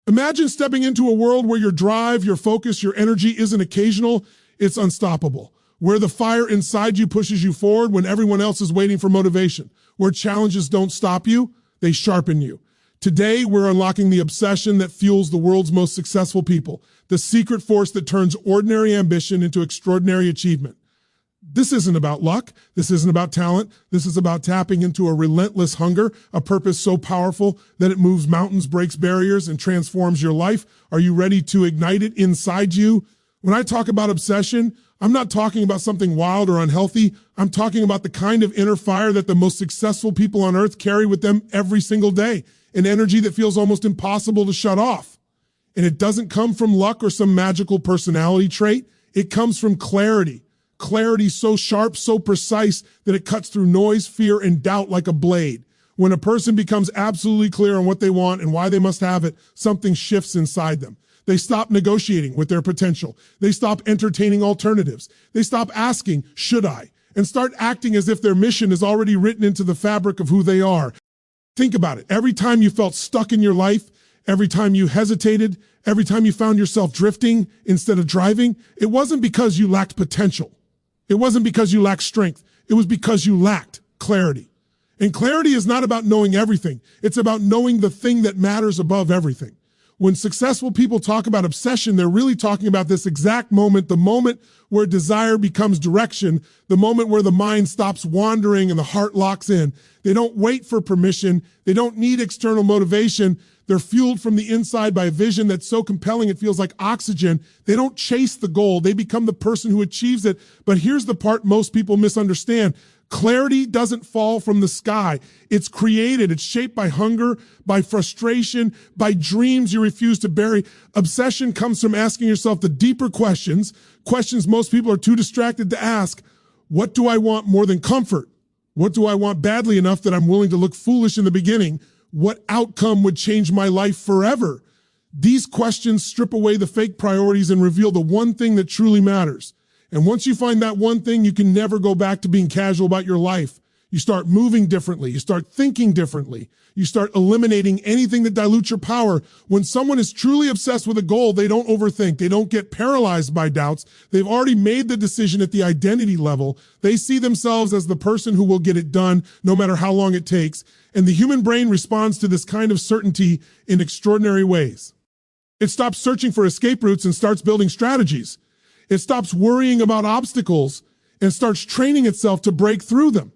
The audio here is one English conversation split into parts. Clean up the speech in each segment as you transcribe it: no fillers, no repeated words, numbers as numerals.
Imagine stepping into a world where your drive, your focus, your energy isn't occasional, it's unstoppable. Where the fire inside you pushes you forward when everyone else is waiting for motivation. Where challenges don't stop you, they sharpen you. Today, we're unlocking the obsession that fuels the world's most successful people, the secret force that turns ordinary ambition into extraordinary achievement. This isn't about luck. This isn't about talent. This is about tapping into a relentless hunger, a purpose so powerful that it moves mountains, breaks barriers, and transforms your life. Are you ready to ignite it inside you? When I talk about obsession, I'm not talking about something wild or unhealthy. I'm talking about the kind of inner fire that the most successful people on earth carry with them every single day, an energy that feels almost impossible to shut off. And it doesn't come from luck or some magical personality trait. It comes from clarity. Clarity so sharp, so precise that it cuts through noise, fear, and doubt like a blade. When a person becomes absolutely clear on what they want and why they must have it, something shifts inside them. They stop negotiating with their potential. They stop entertaining alternatives. They stop asking, should I? And start acting as if their mission is already written into the fabric of who they are. Think about it. Every time you felt stuck in your life, every time you hesitated, every time you found yourself drifting instead of driving, it wasn't because you lacked potential. It wasn't because you lacked strength. It was because you lacked clarity. And clarity is not about knowing everything. It's about knowing the thing that matters above everything. When successful people talk about obsession, they're really talking about this exact moment, the moment where desire becomes direction, the moment where the mind stops wandering and the heart locks in. They don't wait for permission. They don't need external motivation. They're fueled from the inside by a vision that's so compelling it feels like oxygen. They don't chase the goal. They become the person who achieves it. But here's the part most people misunderstand. Clarity doesn't fall from the sky. It's created. It's shaped by hunger, by frustration, by dreams you refuse to bury. Obsession comes from asking yourself the deeper questions most people are too distracted to ask. What do I want more than comfort? What do I want badly enough that I'm willing to look foolish in the beginning? What outcome would change my life forever? These questions strip away the fake priorities and reveal the one thing that truly matters. And once you find that one thing, you can never go back to being casual about your life. You start moving differently. You start thinking differently. You start eliminating anything that dilutes your power. When someone is truly obsessed with a goal, they don't overthink. They don't get paralyzed by doubts. They've already made the decision at the identity level. They see themselves as the person who will get it done, no matter how long it takes. And the human brain responds to this kind of certainty in extraordinary ways. It stops searching for escape routes and starts building strategies. It stops worrying about obstacles and starts training itself to break through them.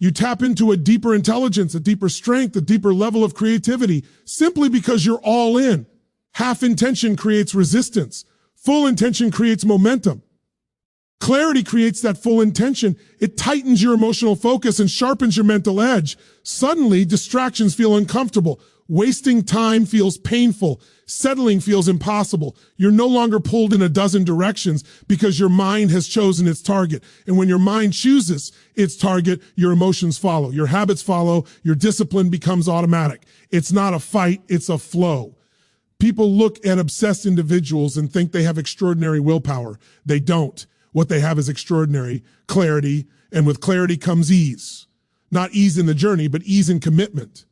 You tap into a deeper intelligence, a deeper strength, a deeper level of creativity, simply because you're all in. Half intention creates resistance. Full intention creates momentum. Clarity creates that full intention. It tightens your emotional focus and sharpens your mental edge. Suddenly, distractions feel uncomfortable. Wasting time feels painful. Settling feels impossible. You're no longer pulled in a dozen directions because your mind has chosen its target. And when your mind chooses its target, your emotions follow. Your habits follow. Your discipline becomes automatic. It's not a fight, it's a flow. People look at obsessed individuals and think they have extraordinary willpower. They don't. What they have is extraordinary clarity, and with clarity comes ease. Not ease in the journey, but ease in commitment.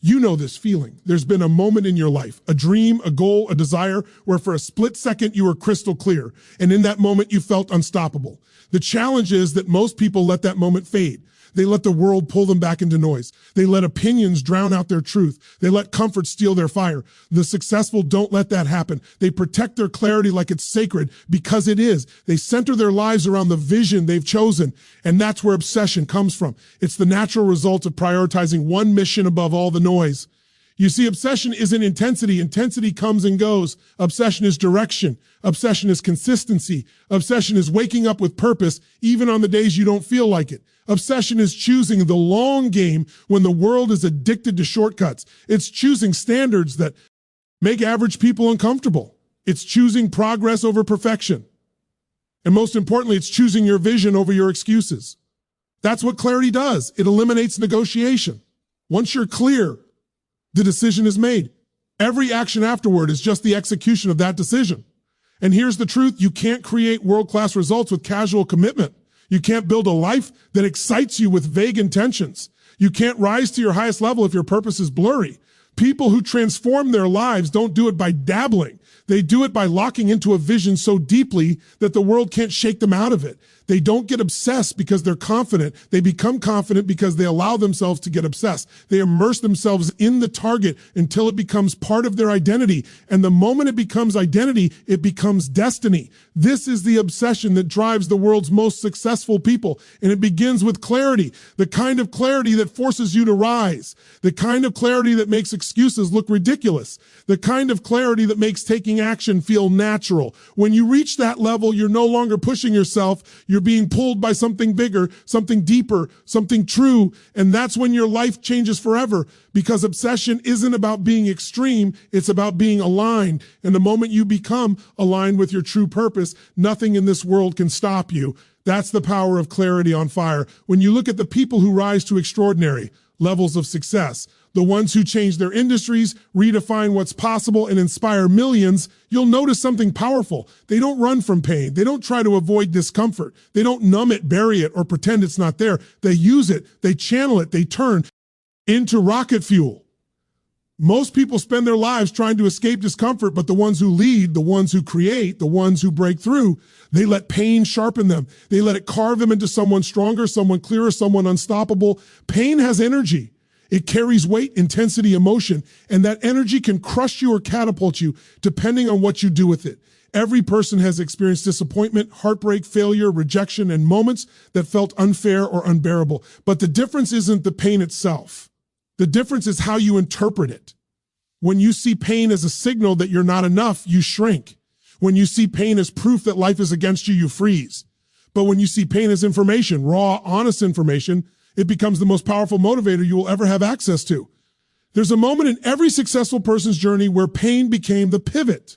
You know this feeling. There's been a moment in your life, a dream, a goal, a desire, where for a split second you were crystal clear, and in that moment you felt unstoppable. The challenge is that most people let that moment fade. They let the world pull them back into noise. They let opinions drown out their truth. They let comfort steal their fire. The successful don't let that happen. They protect their clarity like it's sacred, because it is. They center their lives around the vision they've chosen, and that's where obsession comes from. It's the natural result of prioritizing one mission above all the noise. You see, obsession isn't intensity. Intensity comes and goes. Obsession is direction. Obsession is consistency. Obsession is waking up with purpose, even on the days you don't feel like it. Obsession is choosing the long game when the world is addicted to shortcuts. It's choosing standards that make average people uncomfortable. It's choosing progress over perfection. And most importantly, it's choosing your vision over your excuses. That's what clarity does. It eliminates negotiation. Once you're clear, the decision is made. Every action afterward is just the execution of that decision. And here's the truth. You can't create world-class results with casual commitment. You can't build a life that excites you with vague intentions. You can't rise to your highest level if your purpose is blurry. People who transform their lives don't do it by dabbling. They do it by locking into a vision so deeply that the world can't shake them out of it. They don't get obsessed because they're confident. They become confident because they allow themselves to get obsessed. They immerse themselves in the target until it becomes part of their identity. And the moment it becomes identity, it becomes destiny. This is the obsession that drives the world's most successful people. And it begins with clarity, the kind of clarity that forces you to rise, the kind of clarity that makes excuses look ridiculous, the kind of clarity that makes taking action feel natural. When you reach that level, you're no longer pushing yourself. You're being pulled by something bigger, something deeper, something true. And that's when your life changes forever, because obsession isn't about being extreme. It's about being aligned. And the moment you become aligned with your true purpose, nothing in this world can stop you. That's the power of clarity on fire. When you look at the people who rise to extraordinary levels of success, the ones who change their industries, redefine what's possible, and inspire millions, you'll notice something powerful. They don't run from pain. They don't try to avoid discomfort. They don't numb it, bury it, or pretend it's not there. They use it, they channel it, they turn into rocket fuel. Most people spend their lives trying to escape discomfort, but the ones who lead, the ones who create, the ones who break through, they let pain sharpen them. They let it carve them into someone stronger, someone clearer, someone unstoppable. Pain has energy. It carries weight, intensity, emotion, and that energy can crush you or catapult you depending on what you do with it. Every person has experienced disappointment, heartbreak, failure, rejection, and moments that felt unfair or unbearable. But the difference isn't the pain itself. The difference is how you interpret it. When you see pain as a signal that you're not enough, you shrink. When you see pain as proof that life is against you, you freeze. But when you see pain as information, raw, honest information, it becomes the most powerful motivator you will ever have access to. There's a moment in every successful person's journey where pain became the pivot.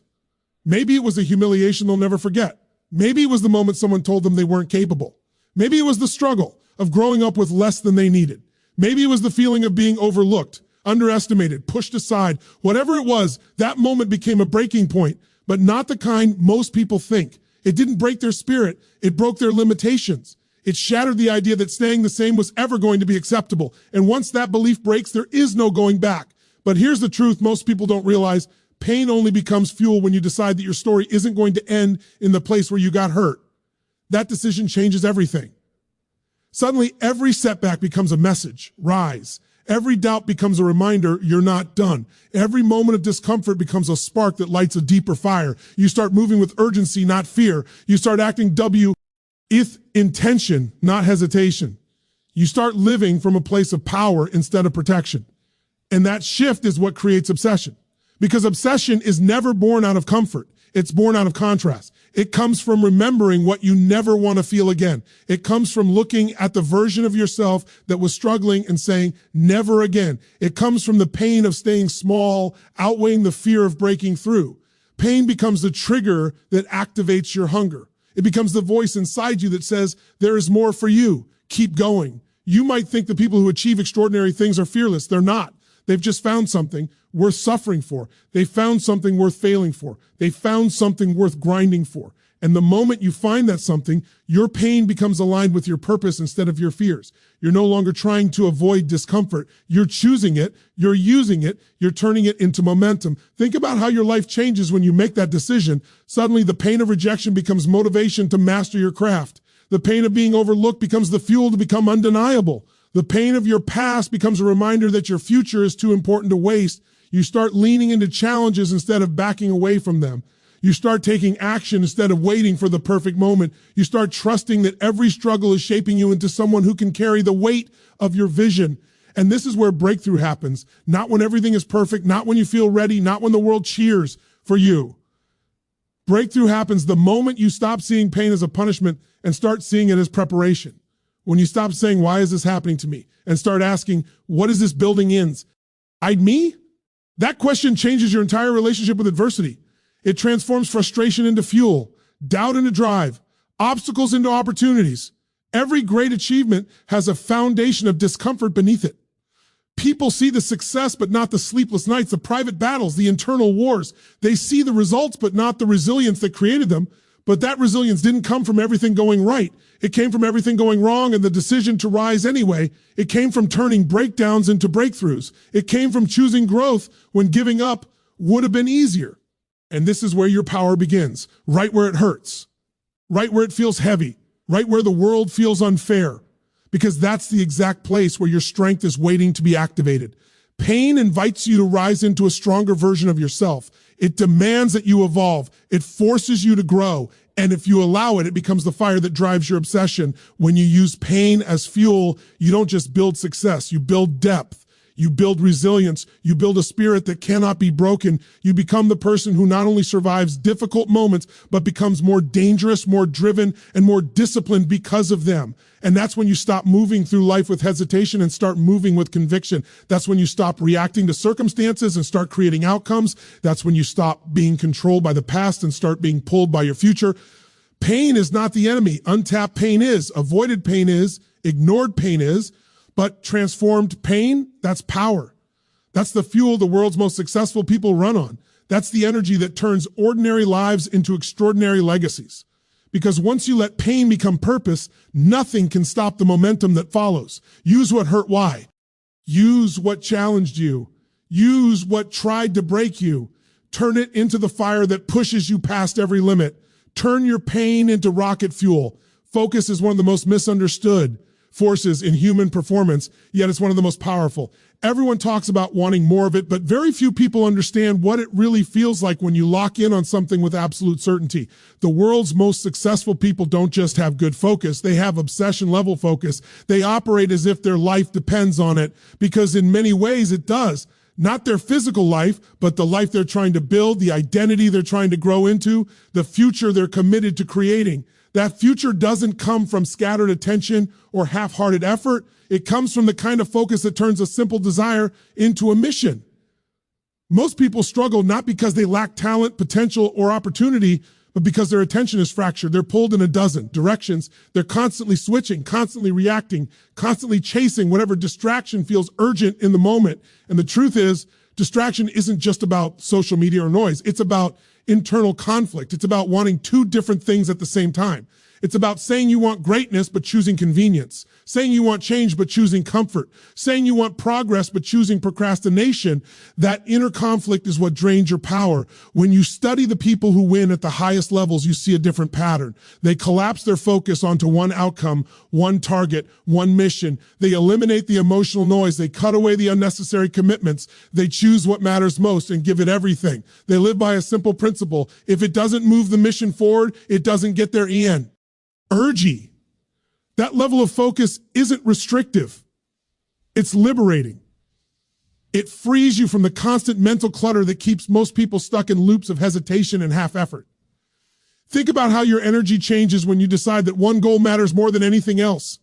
Maybe it was a humiliation they'll never forget. Maybe it was the moment someone told them they weren't capable. Maybe it was the struggle of growing up with less than they needed. Maybe it was the feeling of being overlooked, underestimated, pushed aside. Whatever it was, that moment became a breaking point, but not the kind most people think. It didn't break their spirit. It broke their limitations. It shattered the idea that staying the same was ever going to be acceptable. And once that belief breaks, there is no going back. But here's the truth most people don't realize. Pain only becomes fuel when you decide that your story isn't going to end in the place where you got hurt. That decision changes everything. Suddenly, every setback becomes a message. Rise. Every doubt becomes a reminder you're not done. Every moment of discomfort becomes a spark that lights a deeper fire. You start moving with urgency, not fear. You start acting with intention, not hesitation. You start living from a place of power instead of protection. And that shift is what creates obsession. Because obsession is never born out of comfort. It's born out of contrast. It comes from remembering what you never want to feel again. It comes from looking at the version of yourself that was struggling and saying, never again. It comes from the pain of staying small, outweighing the fear of breaking through. Pain becomes the trigger that activates your hunger. It becomes the voice inside you that says, there is more for you. Keep going. You might think the people who achieve extraordinary things are fearless. They're not. They've just found something worth suffering for. They found something worth failing for. They found something worth grinding for. And the moment you find that something, your pain becomes aligned with your purpose instead of your fears. You're no longer trying to avoid discomfort. You're choosing it. You're using it. You're turning it into momentum. Think about how your life changes when you make that decision. Suddenly, the pain of rejection becomes motivation to master your craft. The pain of being overlooked becomes the fuel to become undeniable. The pain of your past becomes a reminder that your future is too important to waste. You start leaning into challenges instead of backing away from them. You start taking action instead of waiting for the perfect moment. You start trusting that every struggle is shaping you into someone who can carry the weight of your vision. And this is where breakthrough happens. Not when everything is perfect, not when you feel ready, not when the world cheers for you. Breakthrough happens the moment you stop seeing pain as a punishment and start seeing it as preparation. When you stop saying, why is this happening to me? And start asking, what is this building in? Me? That question changes your entire relationship with adversity. It transforms frustration into fuel, doubt into drive, obstacles into opportunities. Every great achievement has a foundation of discomfort beneath it. People see the success, but not the sleepless nights, the private battles, the internal wars. They see the results, but not the resilience that created them. But that resilience didn't come from everything going right. It came from everything going wrong and the decision to rise anyway. It came from turning breakdowns into breakthroughs. It came from choosing growth when giving up would have been easier. And this is where your power begins, right where it hurts, right where it feels heavy, right where the world feels unfair, because that's the exact place where your strength is waiting to be activated. Pain invites you to rise into a stronger version of yourself. It demands that you evolve. It forces you to grow. And if you allow it, it becomes the fire that drives your obsession. When you use pain as fuel, you don't just build success, you build depth. You build resilience. You build a spirit that cannot be broken. You become the person who not only survives difficult moments, but becomes more dangerous, more driven, and more disciplined because of them. And that's when you stop moving through life with hesitation and start moving with conviction. That's when you stop reacting to circumstances and start creating outcomes. That's when you stop being controlled by the past and start being pulled by your future. Pain is not the enemy. Untapped pain is. Avoided pain is. Ignored pain is. But transformed pain, that's power. That's the fuel the world's most successful people run on. That's the energy that turns ordinary lives into extraordinary legacies. Because once you let pain become purpose, nothing can stop the momentum that follows. Use what hurt why. Use what challenged you. Use what tried to break you. Turn it into the fire that pushes you past every limit. Turn your pain into rocket fuel. Focus is one of the most misunderstood forces in human performance, yet it's one of the most powerful. Everyone talks about wanting more of it, but very few people understand what it really feels like when you lock in on something with absolute certainty. The world's most successful people don't just have good focus, they have obsession-level focus. They operate as if their life depends on it, because in many ways it does. Not their physical life, but the life they're trying to build, the identity they're trying to grow into, the future they're committed to creating. That future doesn't come from scattered attention or half-hearted effort. It comes from the kind of focus that turns a simple desire into a mission. Most people struggle not because they lack talent, potential, or opportunity, but because their attention is fractured. They're pulled in a dozen directions. They're constantly switching, constantly reacting, constantly chasing whatever distraction feels urgent in the moment. And the truth is, distraction isn't just about social media or noise. It's about internal conflict. It's about wanting two different things at the same time. It's about saying you want greatness, but choosing convenience. Saying you want change, but choosing comfort. Saying you want progress, but choosing procrastination. That inner conflict is what drains your power. When you study the people who win at the highest levels, you see a different pattern. They collapse their focus onto one outcome, one target, one mission. They eliminate the emotional noise. They cut away the unnecessary commitments. They choose what matters most and give it everything. They live by a simple principle. If it doesn't move the mission forward, it doesn't get there in. Urgy. That level of focus isn't restrictive. It's liberating. It frees you from the constant mental clutter that keeps most people stuck in loops of hesitation and half effort. Think about how your energy changes when you decide that one goal matters more than anything else.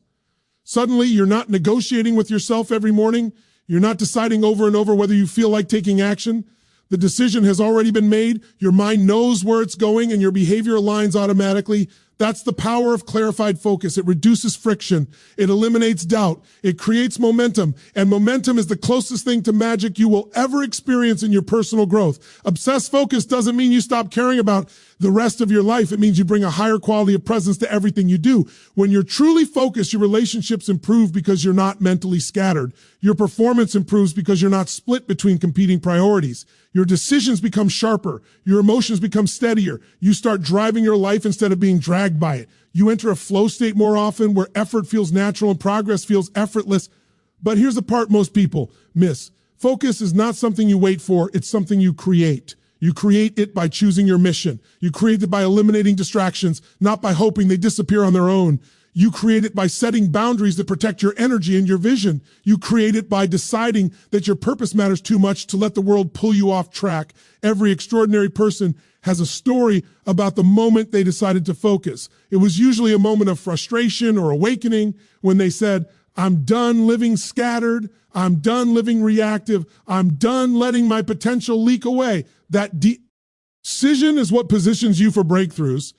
Suddenly, you're not negotiating with yourself every morning. You're not deciding over and over whether you feel like taking action. The decision has already been made. Your mind knows where it's going and your behavior aligns automatically. That's the power of clarified focus. It reduces friction. It eliminates doubt. It creates momentum. And momentum is the closest thing to magic you will ever experience in your personal growth. Obsessed focus doesn't mean you stop caring about the rest of your life. It means you bring a higher quality of presence to everything you do. When you're truly focused, your relationships improve because you're not mentally scattered. Your performance improves because you're not split between competing priorities. Your decisions become sharper. Your emotions become steadier. You start driving your life instead of being dragged by it. You enter a flow state more often where effort feels natural and progress feels effortless. But here's the part most people miss. Focus is not something you wait for. It's something you create. You create it by choosing your mission. You create it by eliminating distractions, not by hoping they disappear on their own. You create it by setting boundaries that protect your energy and your vision. You create it by deciding that your purpose matters too much to let the world pull you off track. Every extraordinary person has a story about the moment they decided to focus. It was usually a moment of frustration or awakening when they said, I'm done living scattered. I'm done living reactive. I'm done letting my potential leak away. That decision is what positions you for breakthroughs.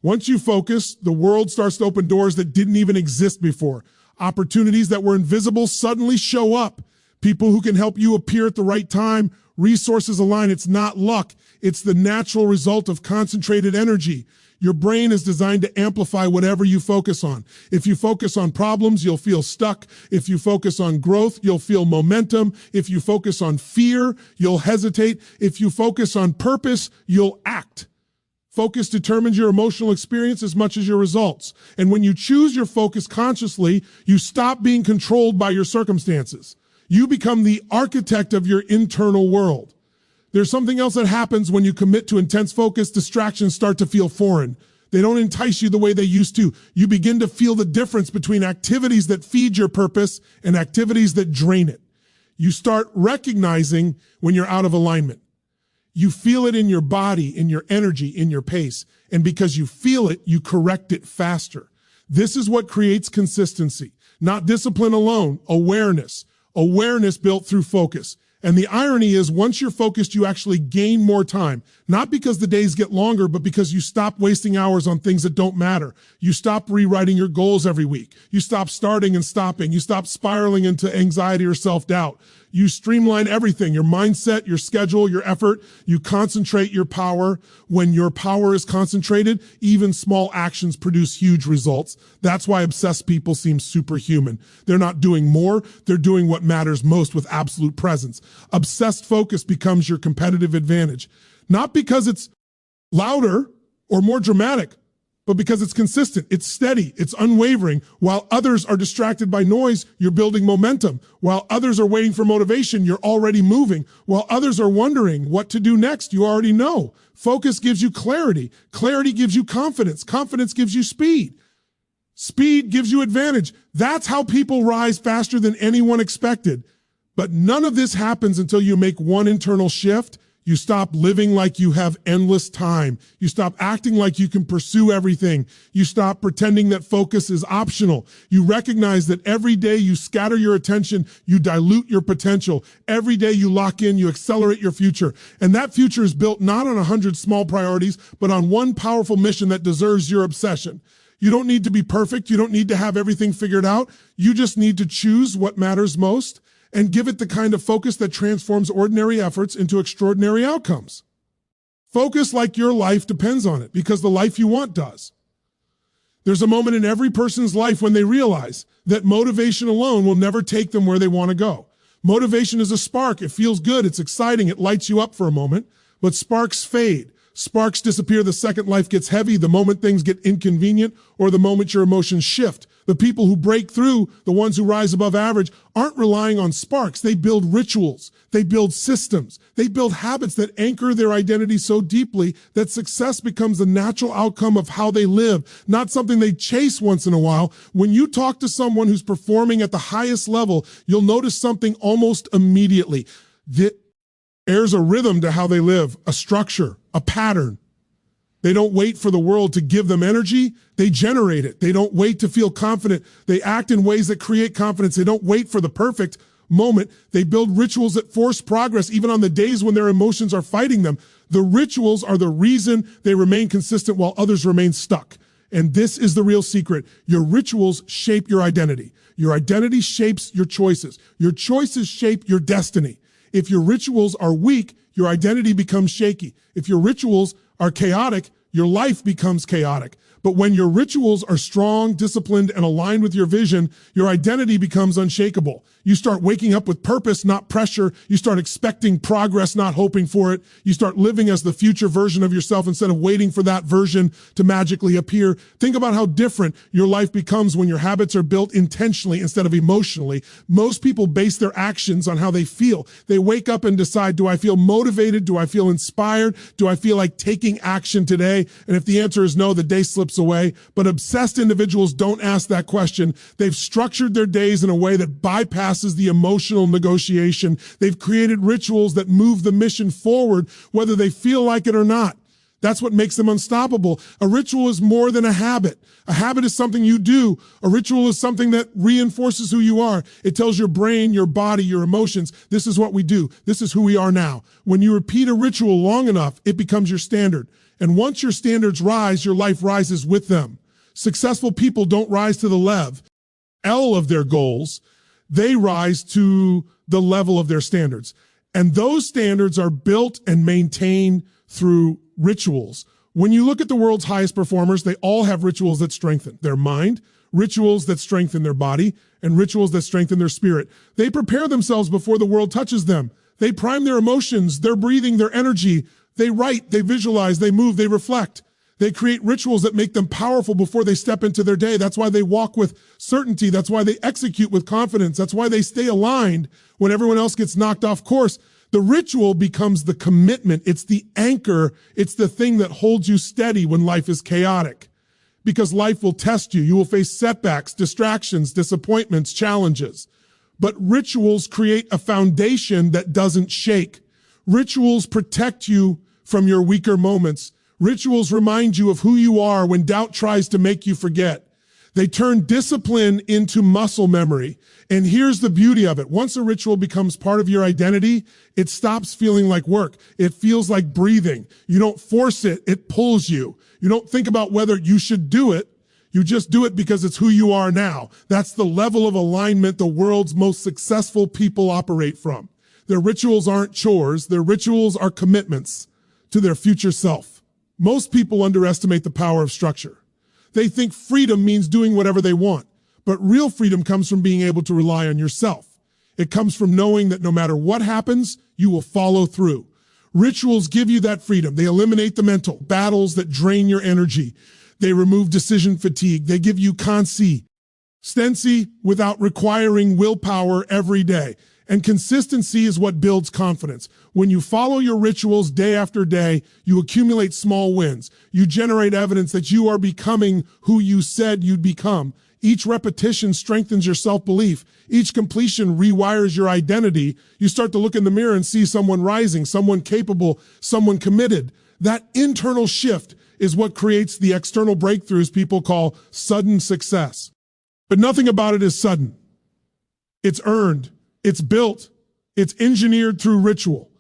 Once you focus, the world starts to open doors that didn't even exist before. Opportunities that were invisible suddenly show up. People who can help you appear at the right time, resources align. It's not luck. It's the natural result of concentrated energy. Your brain is designed to amplify whatever you focus on. If you focus on problems, you'll feel stuck. If you focus on growth, you'll feel momentum. If you focus on fear, you'll hesitate. If you focus on purpose, you'll act. Focus determines your emotional experience as much as your results. And when you choose your focus consciously, you stop being controlled by your circumstances. You become the architect of your internal world. There's something else that happens when you commit to intense focus. Distractions start to feel foreign. They don't entice you the way they used to. You begin to feel the difference between activities that feed your purpose and activities that drain it. You start recognizing when you're out of alignment. You feel it in your body, in your energy, in your pace. And because you feel it, you correct it faster. This is what creates consistency. Not discipline alone, awareness. Awareness built through focus. And the irony is, once you're focused, you actually gain more time. Not because the days get longer, but because you stop wasting hours on things that don't matter. You stop rewriting your goals every week. You stop starting and stopping. You stop spiraling into anxiety or self-doubt. You streamline everything, your mindset, your schedule, your effort. You concentrate your power. When your power is concentrated, even small actions produce huge results. That's why obsessed people seem superhuman. They're not doing more. They're doing what matters most with absolute presence. Obsessed focus becomes your competitive advantage. Not because it's louder or more dramatic, but because it's consistent, it's steady, it's unwavering. While others are distracted by noise, you're building momentum. While others are waiting for motivation, you're already moving. While others are wondering what to do next, you already know. Focus gives you clarity. Clarity gives you confidence. Confidence gives you speed. Speed gives you advantage. That's how people rise faster than anyone expected. But none of this happens until you make one internal shift. You stop living like you have endless time. You stop acting like you can pursue everything. You stop pretending that focus is optional. You recognize that every day you scatter your attention, you dilute your potential. Every day you lock in, you accelerate your future. And that future is built not on 100 small priorities, but on one powerful mission that deserves your obsession. You don't need to be perfect. You don't need to have everything figured out. You just need to choose what matters most and give it the kind of focus that transforms ordinary efforts into extraordinary outcomes. Focus like your life depends on it, because the life you want does. There's a moment in every person's life when they realize that motivation alone will never take them where they want to go. Motivation is a spark. It feels good. It's exciting. It lights you up for a moment, but sparks fade. Sparks disappear the second life gets heavy, the moment things get inconvenient, or the moment your emotions shift. The people who break through, the ones who rise above average, aren't relying on sparks. They build rituals. They build systems. They build habits that anchor their identity so deeply that success becomes the natural outcome of how they live, not something they chase once in a while. When you talk to someone who's performing at the highest level, you'll notice something almost immediately. There's a rhythm to how they live, a structure, a pattern. They don't wait for the world to give them energy. They generate it. They don't wait to feel confident. They act in ways that create confidence. They don't wait for the perfect moment. They build rituals that force progress even on the days when their emotions are fighting them. The rituals are the reason they remain consistent while others remain stuck. And this is the real secret. Your rituals shape your identity. Your identity shapes your choices. Your choices shape your destiny. If your rituals are weak, your identity becomes shaky. If your rituals are chaotic, your life becomes chaotic. But when your rituals are strong, disciplined, and aligned with your vision, your identity becomes unshakable. You start waking up with purpose, not pressure. You start expecting progress, not hoping for it. You start living as the future version of yourself instead of waiting for that version to magically appear. Think about how different your life becomes when your habits are built intentionally instead of emotionally. Most people base their actions on how they feel. They wake up and decide, do I feel motivated? Do I feel inspired? Do I feel like taking action today? And if the answer is no, the day slips away. But obsessed individuals don't ask that question. They've structured their days in a way that bypasses the emotional negotiation. They've created rituals that move the mission forward, whether they feel like it or not. That's what makes them unstoppable. A ritual is more than a habit. A habit is something you do. A ritual is something that reinforces who you are. It tells your brain, your body, your emotions, this is what we do. This is who we are now. When you repeat a ritual long enough, it becomes your standard. And once your standards rise, your life rises with them. Successful people don't rise to the L of their goals. They rise to the level of their standards. And those standards are built and maintained through rituals. When you look at the world's highest performers, they all have rituals that strengthen their mind, rituals that strengthen their body, and rituals that strengthen their spirit. They prepare themselves before the world touches them. They prime their emotions, their breathing, their energy. They write, they visualize, they move, they reflect. They create rituals that make them powerful before they step into their day. That's why they walk with certainty. That's why they execute with confidence. That's why they stay aligned when everyone else gets knocked off course. The ritual becomes the commitment. It's the anchor. It's the thing that holds you steady when life is chaotic. Because life will test you. You will face setbacks, distractions, disappointments, challenges. But rituals create a foundation that doesn't shake. Rituals protect you from your weaker moments. Rituals remind you of who you are when doubt tries to make you forget. They turn discipline into muscle memory. And here's the beauty of it. Once a ritual becomes part of your identity, it stops feeling like work. It feels like breathing. You don't force it, it pulls you. You don't think about whether you should do it. You just do it because it's who you are now. That's the level of alignment the world's most successful people operate from. Their rituals aren't chores. Their rituals are commitments to their future self. Most people underestimate the power of structure. They think freedom means doing whatever they want, but real freedom comes from being able to rely on yourself. It comes from knowing that no matter what happens, you will follow through. Rituals give you that freedom. They eliminate the mental battles that drain your energy. They remove decision fatigue. They give you consistency without requiring willpower every day. And consistency is what builds confidence. When you follow your rituals day after day, you accumulate small wins. You generate evidence that you are becoming who you said you'd become. Each repetition strengthens your self-belief. Each completion rewires your identity. You start to look in the mirror and see someone rising, someone capable, someone committed. That internal shift is what creates the external breakthroughs people call sudden success. But nothing about it is sudden. It's earned. It's built. It's engineered through ritual.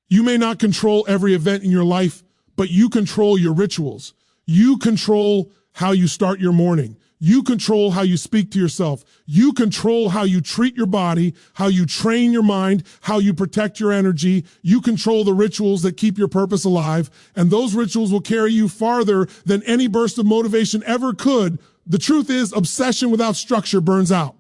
You may not control every event in your life, but you control your rituals. You control how you start your morning. You control how you speak to yourself. You control how you treat your body, how you train your mind, how you protect your energy. You control the rituals that keep your purpose alive, and those rituals will carry you farther than any burst of motivation ever could. The truth is, obsession without structure burns out.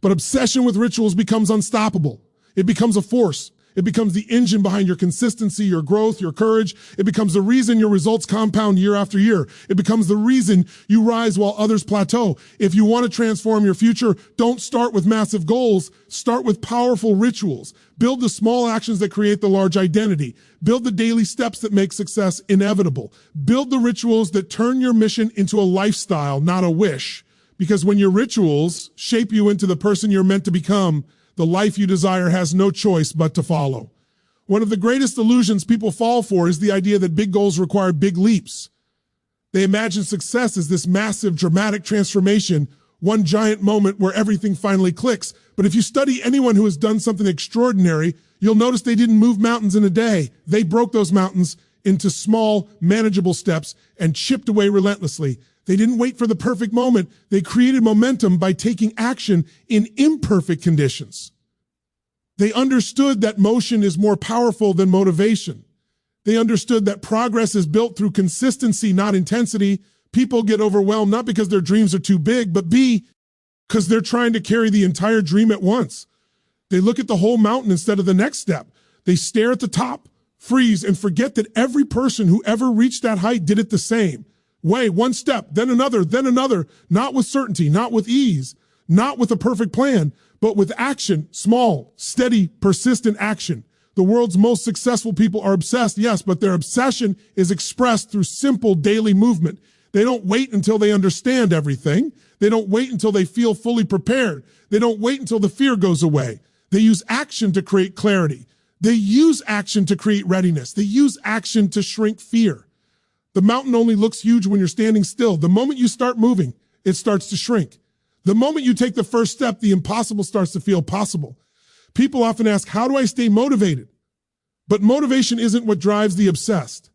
But obsession with rituals becomes unstoppable. It becomes a force. It becomes the engine behind your consistency, your growth, your courage. It becomes the reason your results compound year after year. It becomes the reason you rise while others plateau. If you want to transform your future, don't start with massive goals. Start with powerful rituals. Build the small actions that create the large identity. Build the daily steps that make success inevitable. Build the rituals that turn your mission into a lifestyle, not a wish. Because when your rituals shape you into the person you're meant to become, the life you desire has no choice but to follow. One of the greatest illusions people fall for is the idea that big goals require big leaps. They imagine success as this massive, dramatic transformation, one giant moment where everything finally clicks. But if you study anyone who has done something extraordinary, you'll notice they didn't move mountains in a day. They broke those mountains into small, manageable steps and chipped away relentlessly. They didn't wait for the perfect moment. They created momentum by taking action in imperfect conditions. They understood that motion is more powerful than motivation. They understood that progress is built through consistency, not intensity. People get overwhelmed not because their dreams are too big, but because they're trying to carry the entire dream at once. They look at the whole mountain instead of the next step. They stare at the top, freeze, and forget that every person who ever reached that height did it the same way, one step, then another, not with certainty, not with ease, not with a perfect plan, but with action, small, steady, persistent action. The world's most successful people are obsessed, yes, but their obsession is expressed through simple daily movement. They don't wait until they understand everything. They don't wait until they feel fully prepared. They don't wait until the fear goes away. They use action to create clarity. They use action to create readiness. They use action to shrink fear. The mountain only looks huge when you're standing still. The moment you start moving, it starts to shrink. The moment you take the first step, the impossible starts to feel possible. People often ask, how do I stay motivated? But motivation isn't what drives the obsessed.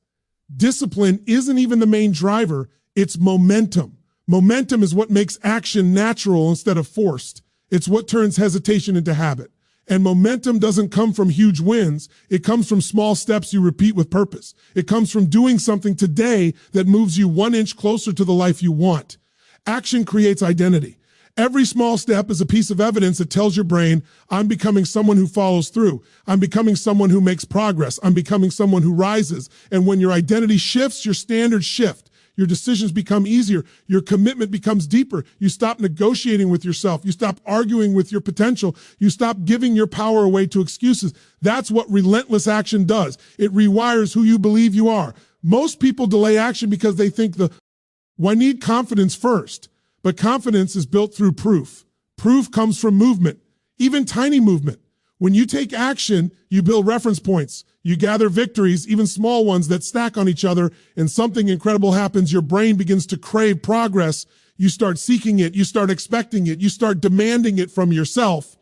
Discipline isn't even the main driver. It's momentum. Momentum is what makes action natural instead of forced. It's what turns hesitation into habit. And momentum doesn't come from huge wins. It comes from small steps you repeat with purpose. It comes from doing something today that moves you 1 inch closer to the life you want. Action creates identity. Every small step is a piece of evidence that tells your brain, I'm becoming someone who follows through. I'm becoming someone who makes progress. I'm becoming someone who rises. And when your identity shifts, your standards shift. Your decisions become easier. Your commitment becomes deeper. You stop negotiating with yourself. You stop arguing with your potential. You stop giving your power away to excuses. That's what relentless action does. It rewires who you believe you are. Most people delay action because they think I need confidence first. But confidence is built through proof. Proof comes from movement, even tiny movement. When you take action, you build reference points. You gather victories, even small ones that stack on each other, and something incredible happens. Your brain begins to crave progress. You start seeking it. You start expecting it. You start demanding it from yourself.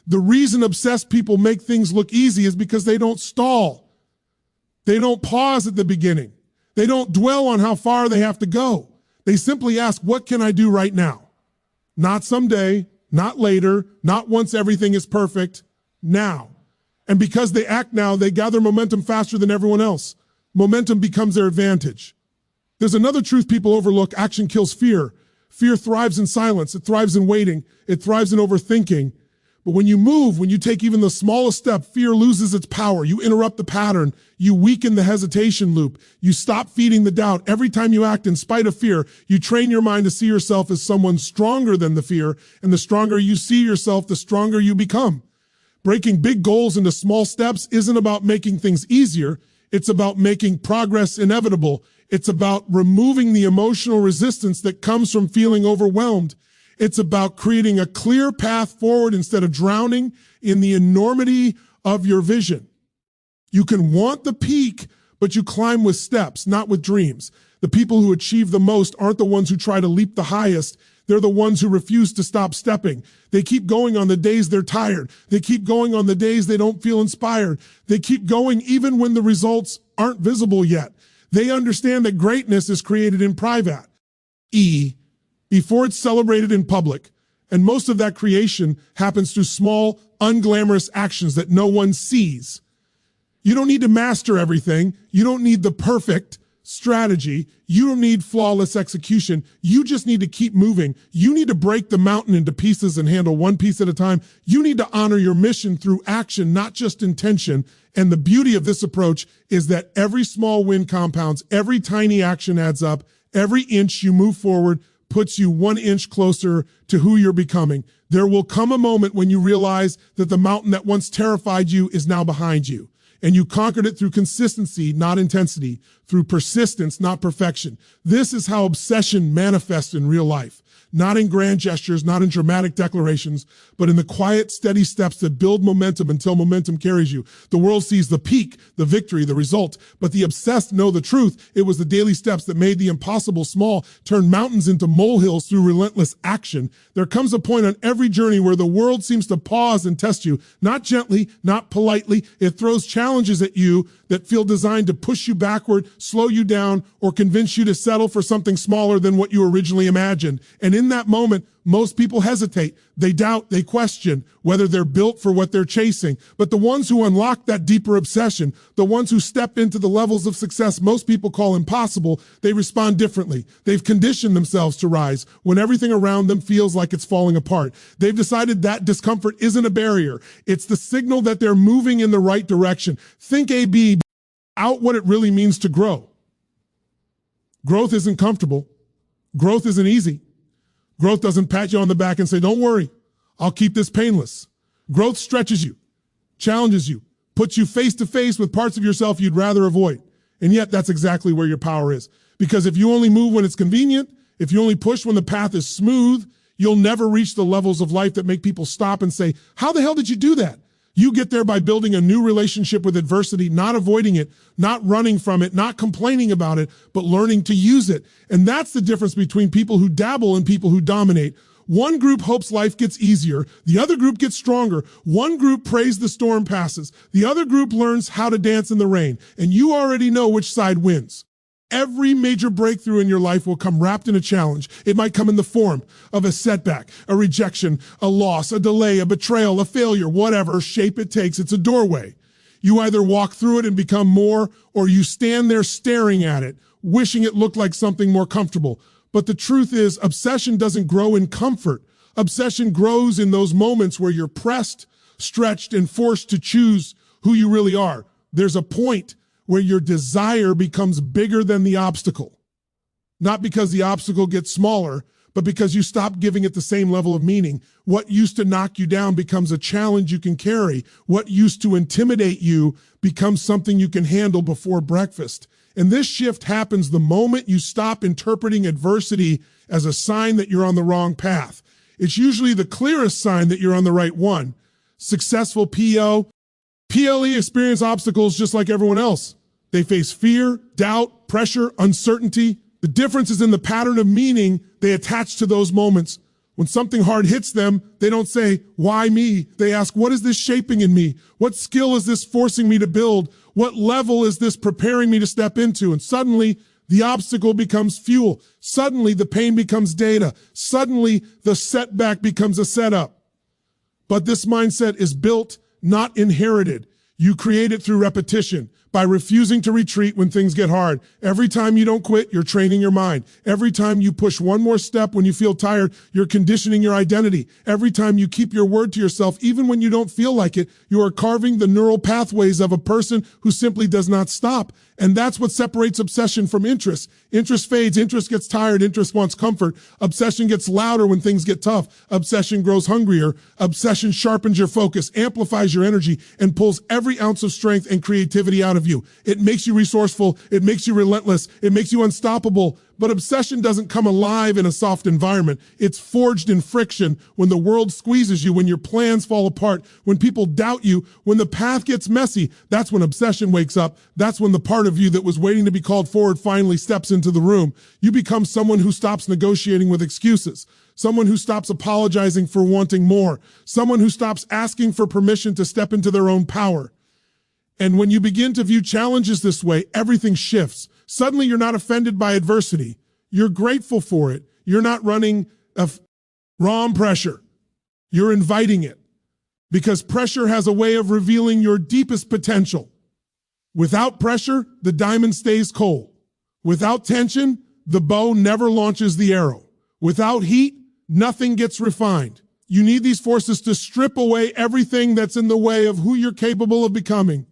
The reason obsessed people make things look easy is because they don't stall. They don't pause at the beginning. They don't dwell on how far they have to go. They simply ask, what can I do right now? Not someday, not later, not once everything is perfect, now. And because they act now, they gather momentum faster than everyone else. Momentum becomes their advantage. There's another truth people overlook. Action kills fear. Fear thrives in silence. It thrives in waiting. It thrives in overthinking. But when you move, when you take even the smallest step, fear loses its power. You interrupt the pattern. You weaken the hesitation loop. You stop feeding the doubt. Every time you act in spite of fear, you train your mind to see yourself as someone stronger than the fear. And the stronger you see yourself, the stronger you become. Breaking big goals into small steps isn't about making things easier. It's about making progress inevitable. It's about removing the emotional resistance that comes from feeling overwhelmed. It's about creating a clear path forward instead of drowning in the enormity of your vision. You can want the peak, but you climb with steps, not with dreams. The people who achieve the most aren't the ones who try to leap the highest. They're the ones who refuse to stop stepping. They keep going on the days they're tired. They keep going on the days they don't feel inspired. They keep going even when the results aren't visible yet. They understand that greatness is created in private, before it's celebrated in public. And most of that creation happens through small, unglamorous actions that no one sees. You don't need to master everything. You don't need the perfect strategy. You don't need flawless execution. You just need to keep moving. You need to break the mountain into pieces and handle one piece at a time. You need to honor your mission through action, not just intention. And the beauty of this approach is that every small win compounds, every tiny action adds up, every inch you move forward puts you 1 inch closer to who you're becoming. There will come a moment when you realize that the mountain that once terrified you is now behind you. And you conquered it through consistency, not intensity, through persistence, not perfection. This is how obsession manifests in real life. Not in grand gestures, not in dramatic declarations, but in the quiet, steady steps that build momentum until momentum carries you. The world sees the peak, the victory, the result, but the obsessed know the truth. It was the daily steps that made the impossible small, turned mountains into molehills through relentless action. There comes a point on every journey where the world seems to pause and test you, not gently, not politely. It throws challenges at you that feel designed to push you backward, slow you down, or convince you to settle for something smaller than what you originally imagined. And in that moment, most people hesitate. They doubt, they question whether they're built for what they're chasing. But the ones who unlock that deeper obsession, the ones who step into the levels of success most people call impossible, they respond differently. They've conditioned themselves to rise when everything around them feels like it's falling apart. They've decided that discomfort isn't a barrier. It's the signal that they're moving in the right direction. Think AB out what it really means to grow. Growth isn't comfortable. Growth isn't easy. Growth doesn't pat you on the back and say, don't worry, I'll keep this painless. Growth stretches you, challenges you, puts you face to face with parts of yourself you'd rather avoid. And yet that's exactly where your power is. Because if you only move when it's convenient, if you only push when the path is smooth, you'll never reach the levels of life that make people stop and say, how the hell did you do that? You get there by building a new relationship with adversity, not avoiding it, not running from it, not complaining about it, but learning to use it. And that's the difference between people who dabble and people who dominate. One group hopes life gets easier. The other group gets stronger. One group prays the storm passes. The other group learns how to dance in the rain. And you already know which side wins. Every major breakthrough in your life will come wrapped in a challenge. It might come in the form of a setback, a rejection, a loss, a delay, a betrayal, a failure, whatever shape it takes. It's a doorway. You either walk through it and become more, or you stand there staring at it, wishing it looked like something more comfortable. But the truth is, obsession doesn't grow in comfort. Obsession grows in those moments where you're pressed, stretched, and forced to choose who you really are. There's a point where your desire becomes bigger than the obstacle. Not because the obstacle gets smaller, but because you stop giving it the same level of meaning. What used to knock you down becomes a challenge you can carry. What used to intimidate you becomes something you can handle before breakfast. And this shift happens the moment you stop interpreting adversity as a sign that you're on the wrong path. It's usually the clearest sign that you're on the right one. Successful PLE experience obstacles just like everyone else. They face fear, doubt, pressure, uncertainty. The difference is in the pattern of meaning they attach to those moments. When something hard hits them, they don't say, why me? They ask, what is this shaping in me? What skill is this forcing me to build? What level is this preparing me to step into? And suddenly, the obstacle becomes fuel. Suddenly, the pain becomes data. Suddenly, the setback becomes a setup. But this mindset is built, not inherited. You create it through repetition, by refusing to retreat when things get hard. Every time you don't quit, you're training your mind. Every time you push one more step when you feel tired, you're conditioning your identity. Every time you keep your word to yourself, even when you don't feel like it, you are carving the neural pathways of a person who simply does not stop. And that's what separates obsession from interest. Interest fades, interest gets tired, interest wants comfort. Obsession gets louder when things get tough. Obsession grows hungrier. Obsession sharpens your focus, amplifies your energy, and pulls every ounce of strength and creativity out of you. It makes you resourceful. It makes you relentless. It makes you unstoppable. But obsession doesn't come alive in a soft environment. It's forged in friction, when the world squeezes you, when your plans fall apart, when people doubt you, when the path gets messy. That's when obsession wakes up. That's when the part of you that was waiting to be called forward finally steps into the room. You become someone who stops negotiating with excuses, someone who stops apologizing for wanting more, someone who stops asking for permission to step into their own power. And when you begin to view challenges this way, everything shifts. Suddenly you're not offended by adversity. You're grateful for it. You're not running raw pressure. You're inviting it, because pressure has a way of revealing your deepest potential. Without pressure, the diamond stays cold. Without tension, the bow never launches the arrow. Without heat, nothing gets refined. You need these forces to strip away everything that's in the way of who you're capable of becoming.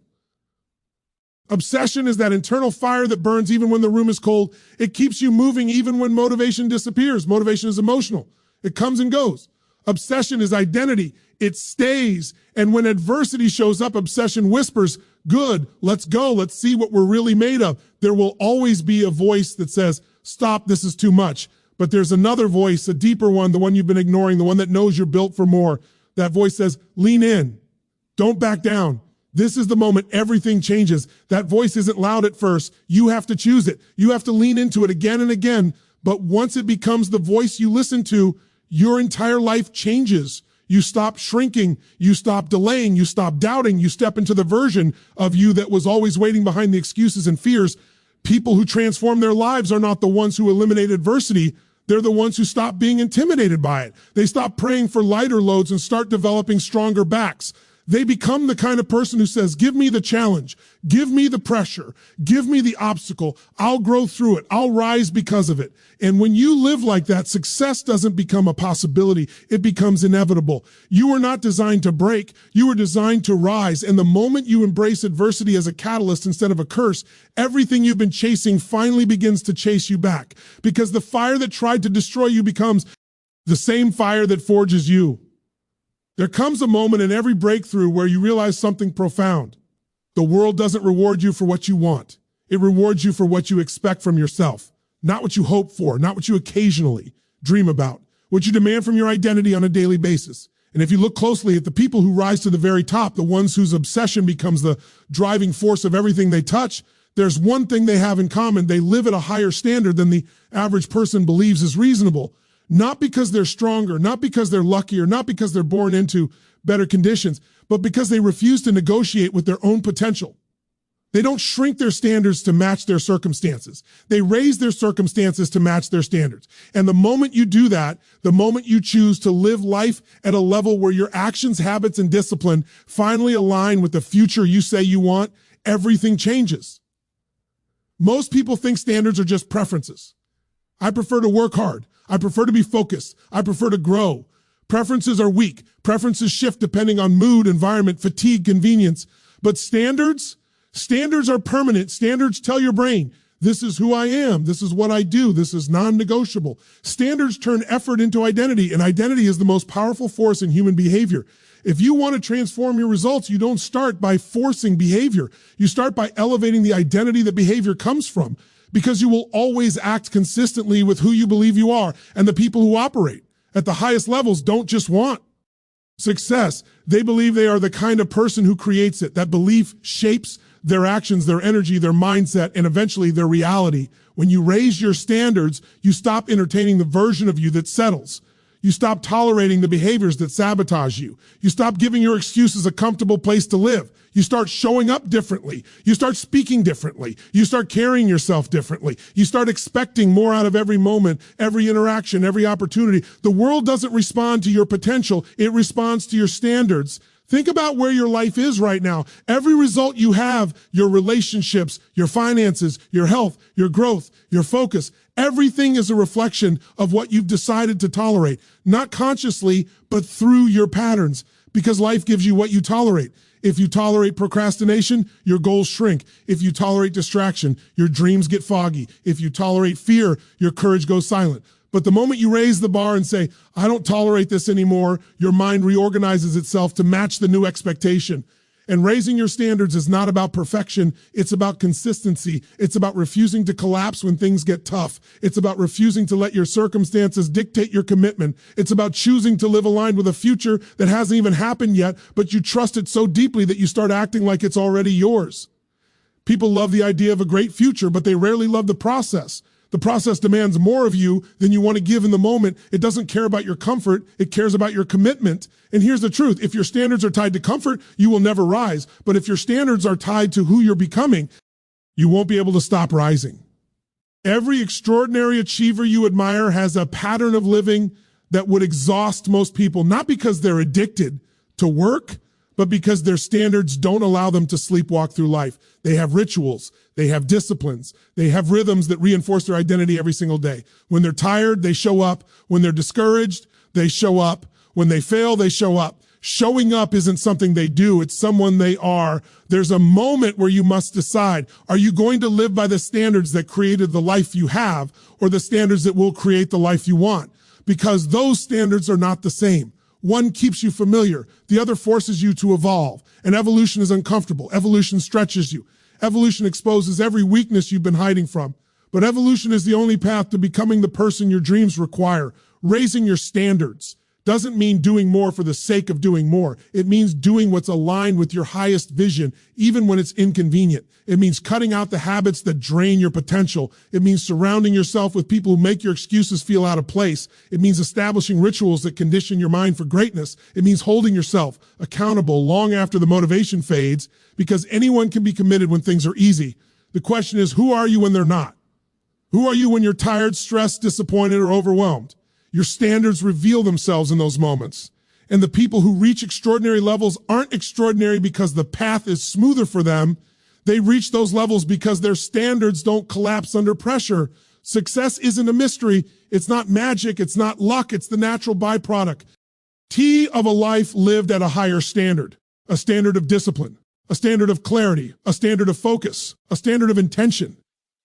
Obsession is that internal fire that burns even when the room is cold. It keeps you moving even when motivation disappears. Motivation is emotional. It comes and goes. Obsession is identity. It stays. And when adversity shows up, obsession whispers, good, let's go. Let's see what we're really made of. There will always be a voice that says, stop, this is too much. But there's another voice, a deeper one, the one you've been ignoring, the one that knows you're built for more. That voice says, lean in. Don't back down. This is the moment everything changes. That voice isn't loud at first. You have to choose it. You have to lean into it again and again. But once it becomes the voice you listen to, your entire life changes. You stop shrinking. You stop delaying. You stop doubting. You step into the version of you that was always waiting behind the excuses and fears. People who transform their lives are not the ones who eliminate adversity. They're the ones who stop being intimidated by it. They stop praying for lighter loads and start developing stronger backs. They become the kind of person who says, give me the challenge, give me the pressure, give me the obstacle. I'll grow through it. I'll rise because of it. And when you live like that, success doesn't become a possibility. It becomes inevitable. You were not designed to break. You were designed to rise. And the moment you embrace adversity as a catalyst instead of a curse, everything you've been chasing finally begins to chase you back, because the fire that tried to destroy you becomes the same fire that forges you. There comes a moment in every breakthrough where you realize something profound. The world doesn't reward you for what you want. It rewards you for what you expect from yourself, not what you hope for, not what you occasionally dream about, what you demand from your identity on a daily basis. And if you look closely at the people who rise to the very top, the ones whose obsession becomes the driving force of everything they touch, there's one thing they have in common. They live at a higher standard than the average person believes is reasonable. Not because they're stronger, not because they're luckier, not because they're born into better conditions, but because they refuse to negotiate with their own potential. They don't shrink their standards to match their circumstances. They raise their circumstances to match their standards. And the moment you do that, the moment you choose to live life at a level where your actions, habits, and discipline finally align with the future you say you want, everything changes. Most people think standards are just preferences. I prefer to work hard. I prefer to be focused. I prefer to grow. Preferences are weak. Preferences shift depending on mood, environment, fatigue, convenience. But standards are permanent. Standards tell your brain, this is who I am. This is what I do. This is non-negotiable. Standards turn effort into identity, and identity is the most powerful force in human behavior. If you want to transform your results, you don't start by forcing behavior. You start by elevating the identity that behavior comes from, because you will always act consistently with who you believe you are, and the people who operate at the highest levels don't just want success. They believe they are the kind of person who creates it. That belief shapes their actions, their energy, their mindset, and eventually their reality. When you raise your standards, you stop entertaining the version of you that settles. You stop tolerating the behaviors that sabotage you. You stop giving your excuses a comfortable place to live. You start showing up differently. You start speaking differently. You start carrying yourself differently. You start expecting more out of every moment, every interaction, every opportunity. The world doesn't respond to your potential. It responds to your standards. Think about where your life is right now. Every result you have, your relationships, your finances, your health, your growth, your focus, everything is a reflection of what you've decided to tolerate, not consciously, but through your patterns, because life gives you what you tolerate. If you tolerate procrastination, your goals shrink. If you tolerate distraction, your dreams get foggy. If you tolerate fear, your courage goes silent. But the moment you raise the bar and say, I don't tolerate this anymore, your mind reorganizes itself to match the new expectation. And raising your standards is not about perfection. It's about consistency. It's about refusing to collapse when things get tough. It's about refusing to let your circumstances dictate your commitment. It's about choosing to live aligned with a future that hasn't even happened yet, but you trust it so deeply that you start acting like it's already yours. People love the idea of a great future, but they rarely love the process. The process demands more of you than you want to give in the moment. It doesn't care about your comfort. It cares about your commitment. And here's the truth. If your standards are tied to comfort, you will never rise. But if your standards are tied to who you're becoming, you won't be able to stop rising. Every extraordinary achiever you admire has a pattern of living that would exhaust most people, not because they're addicted to work, but because their standards don't allow them to sleepwalk through life. They have rituals, they have disciplines, they have rhythms that reinforce their identity every single day. When they're tired, they show up. When they're discouraged, they show up. When they fail, they show up. Showing up isn't something they do, it's someone they are. There's a moment where you must decide, are you going to live by the standards that created the life you have, or the standards that will create the life you want? Because those standards are not the same. One keeps you familiar. The other forces you to evolve. And evolution is uncomfortable. Evolution stretches you. Evolution exposes every weakness you've been hiding from. But evolution is the only path to becoming the person your dreams require. Raising your standards doesn't mean doing more for the sake of doing more. It means doing what's aligned with your highest vision, even when it's inconvenient. It means cutting out the habits that drain your potential. It means surrounding yourself with people who make your excuses feel out of place. It means establishing rituals that condition your mind for greatness. It means holding yourself accountable long after the motivation fades, because anyone can be committed when things are easy. The question is, who are you when they're not? Who are you when you're tired, stressed, disappointed, or overwhelmed? Your standards reveal themselves in those moments. And the people who reach extraordinary levels aren't extraordinary because the path is smoother for them. They reach those levels because their standards don't collapse under pressure. Success isn't a mystery. It's not magic. It's not luck. It's the natural byproduct. Of a life lived at a higher standard, a standard of discipline, a standard of clarity, a standard of focus, a standard of intention,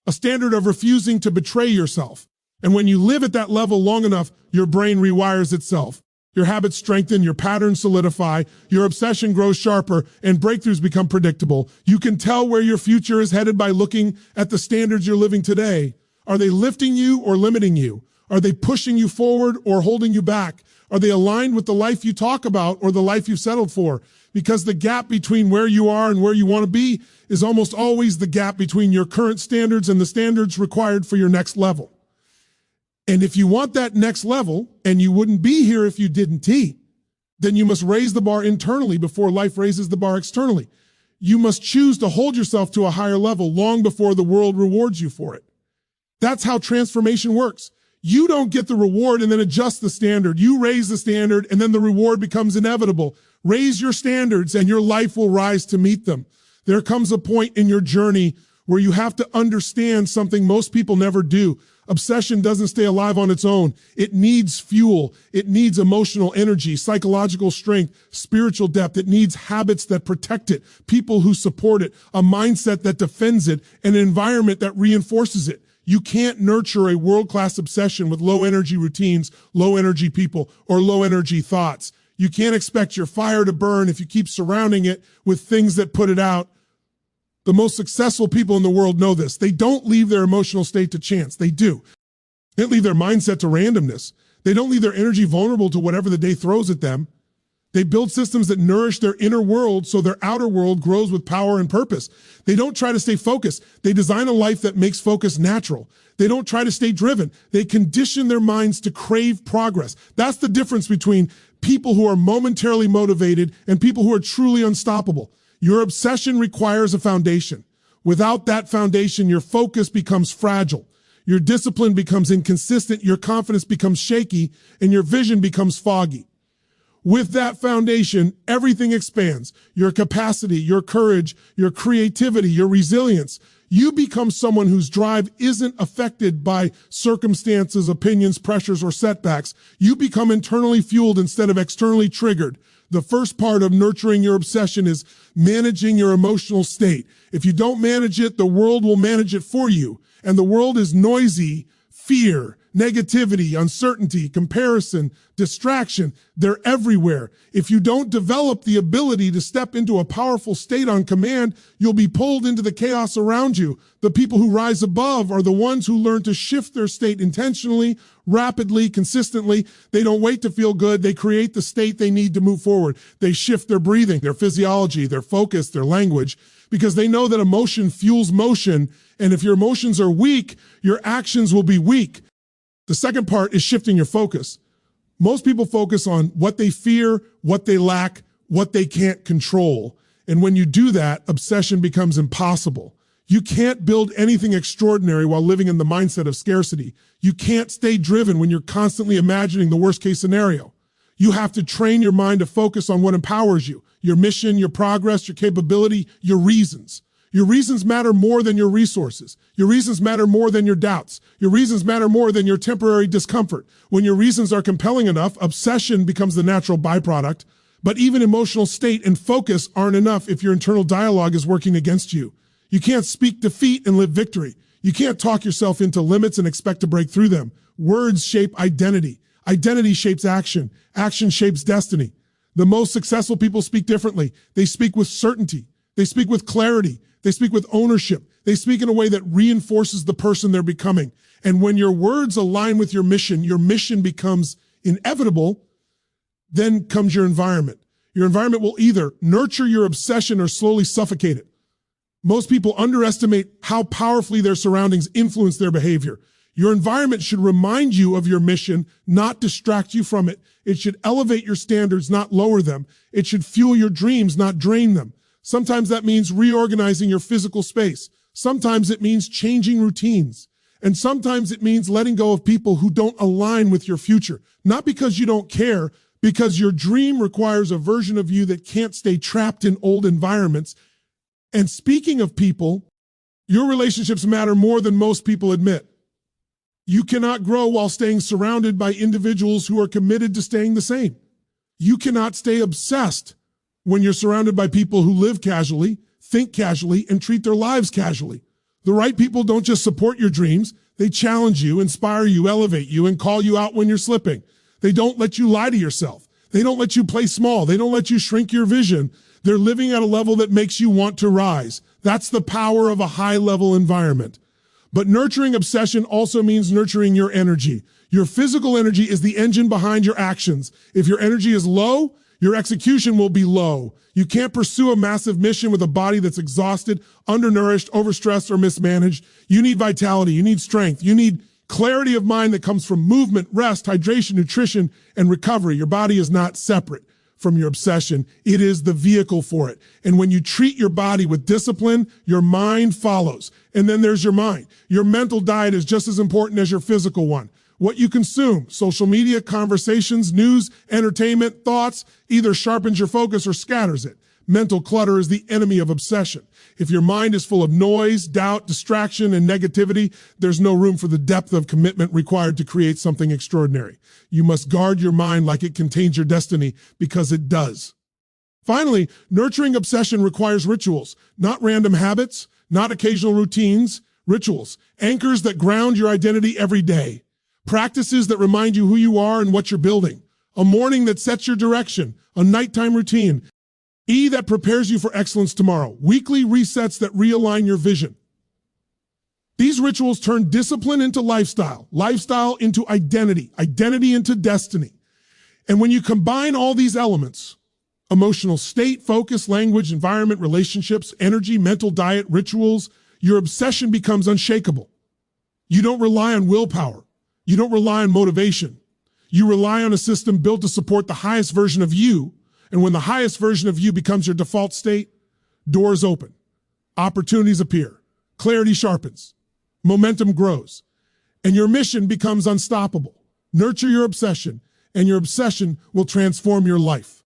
a standard of refusing to betray yourself. And when you live at that level long enough, your brain rewires itself. Your habits strengthen, your patterns solidify, your obsession grows sharper, and breakthroughs become predictable. You can tell where your future is headed by looking at the standards you're living today. Are they lifting you or limiting you? Are they pushing you forward or holding you back? Are they aligned with the life you talk about or the life you've settled for? Because the gap between where you are and where you want to be is almost always the gap between your current standards and the standards required for your next level. And if you want that next level, and you wouldn't be here if you didn't then you must raise the bar internally before life raises the bar externally. You must choose to hold yourself to a higher level long before the world rewards you for it. That's how transformation works. You don't get the reward and then adjust the standard. You raise the standard and then the reward becomes inevitable. Raise your standards and your life will rise to meet them. There comes a point in your journey where you have to understand something most people never do. Obsession doesn't stay alive on its own. It needs fuel. It needs emotional energy, psychological strength, spiritual depth. It needs habits that protect it, people who support it, a mindset that defends it, and an environment that reinforces it. You can't nurture a world-class obsession with low-energy routines, low-energy people, or low-energy thoughts. You can't expect your fire to burn if you keep surrounding it with things that put it out. The most successful people in the world know this. They don't leave their emotional state to chance. They do. They don't leave their mindset to randomness. They don't leave their energy vulnerable to whatever the day throws at them. They build systems that nourish their inner world so their outer world grows with power and purpose. They don't try to stay focused. They design a life that makes focus natural. They don't try to stay driven. They condition their minds to crave progress. That's the difference between people who are momentarily motivated and people who are truly unstoppable. Your obsession requires a foundation. Without that foundation, your focus becomes fragile. Your discipline becomes inconsistent. Your confidence becomes shaky, and your vision becomes foggy. With that foundation, everything expands. Your capacity, your courage, your creativity, your resilience. You become someone whose drive isn't affected by circumstances, opinions, pressures, or setbacks. You become internally fueled instead of externally triggered. The first part of nurturing your obsession is managing your emotional state. If you don't manage it, the world will manage it for you. And the world is noisy, fear, negativity, uncertainty, comparison, distraction. They're everywhere. If you don't develop the ability to step into a powerful state on command, you'll be pulled into the chaos around you. The people who rise above are the ones who learn to shift their state intentionally, rapidly, consistently. They don't wait to feel good. They create the state they need to move forward. They shift their breathing, their physiology, their focus, their language, because they know that emotion fuels motion. And if your emotions are weak, your actions will be weak. The second part is shifting your focus. Most people focus on what they fear, what they lack, what they can't control. And when you do that, obsession becomes impossible. You can't build anything extraordinary while living in the mindset of scarcity. You can't stay driven when you're constantly imagining the worst case scenario. You have to train your mind to focus on what empowers you, your mission, your progress, your capability, your reasons. Your reasons matter more than your resources. Your reasons matter more than your doubts. Your reasons matter more than your temporary discomfort. When your reasons are compelling enough, obsession becomes the natural byproduct. But even emotional state and focus aren't enough if your internal dialogue is working against you. You can't speak defeat and live victory. You can't talk yourself into limits and expect to break through them. Words shape identity. Identity shapes action. Action shapes destiny. The most successful people speak differently. They speak with certainty. They speak with clarity. They speak with ownership. They speak in a way that reinforces the person they're becoming. And when your words align with your mission becomes inevitable, then comes your environment. Your environment will either nurture your obsession or slowly suffocate it. Most people underestimate how powerfully their surroundings influence their behavior. Your environment should remind you of your mission, not distract you from it. It should elevate your standards, not lower them. It should fuel your dreams, not drain them. Sometimes that means reorganizing your physical space. Sometimes it means changing routines. And sometimes it means letting go of people who don't align with your future. Not because you don't care, because your dream requires a version of you that can't stay trapped in old environments. And speaking of people, your relationships matter more than most people admit. You cannot grow while staying surrounded by individuals who are committed to staying the same. You cannot stay obsessed when you're surrounded by people who live casually, think casually, and treat their lives casually. The right people don't just support your dreams, they challenge you, inspire you, elevate you, and call you out when you're slipping. They don't let you lie to yourself. They don't let you play small. They don't let you shrink your vision. They're living at a level that makes you want to rise. That's the power of a high-level environment. But nurturing obsession also means nurturing your energy. Your physical energy is the engine behind your actions. If your energy is low, your execution will be low. You can't pursue a massive mission with a body that's exhausted, undernourished, overstressed, or mismanaged. You need vitality. You need strength. You need clarity of mind that comes from movement, rest, hydration, nutrition, and recovery. Your body is not separate. from your obsession. It is the vehicle for it. And when you treat your body with discipline, your mind follows. And then there's your mind. Your mental diet is just as important as your physical one. What you consume, social media, conversations, news, entertainment, thoughts, either sharpens your focus or scatters it. Mental clutter is the enemy of obsession. If your mind is full of noise, doubt, distraction, and negativity, there's no room for the depth of commitment required to create something extraordinary. You must guard your mind like it contains your destiny, because it does. Finally, nurturing obsession requires rituals, not random habits, not occasional routines, rituals, anchors that ground your identity every day, practices that remind you who you are and what you're building, a morning that sets your direction, a nighttime routine, that prepares you for excellence tomorrow, weekly resets that realign your vision. These rituals turn discipline into lifestyle, lifestyle into identity, identity into destiny. And when you combine all these elements, emotional state, focus, language, environment, relationships, energy, mental diet, rituals, your obsession becomes unshakable. You don't rely on willpower. You don't rely on motivation. You rely on a system built to support the highest version of you. And when the highest version of you becomes your default state, doors open, opportunities appear, clarity sharpens, momentum grows, and your mission becomes unstoppable. Nurture your obsession, and your obsession will transform your life.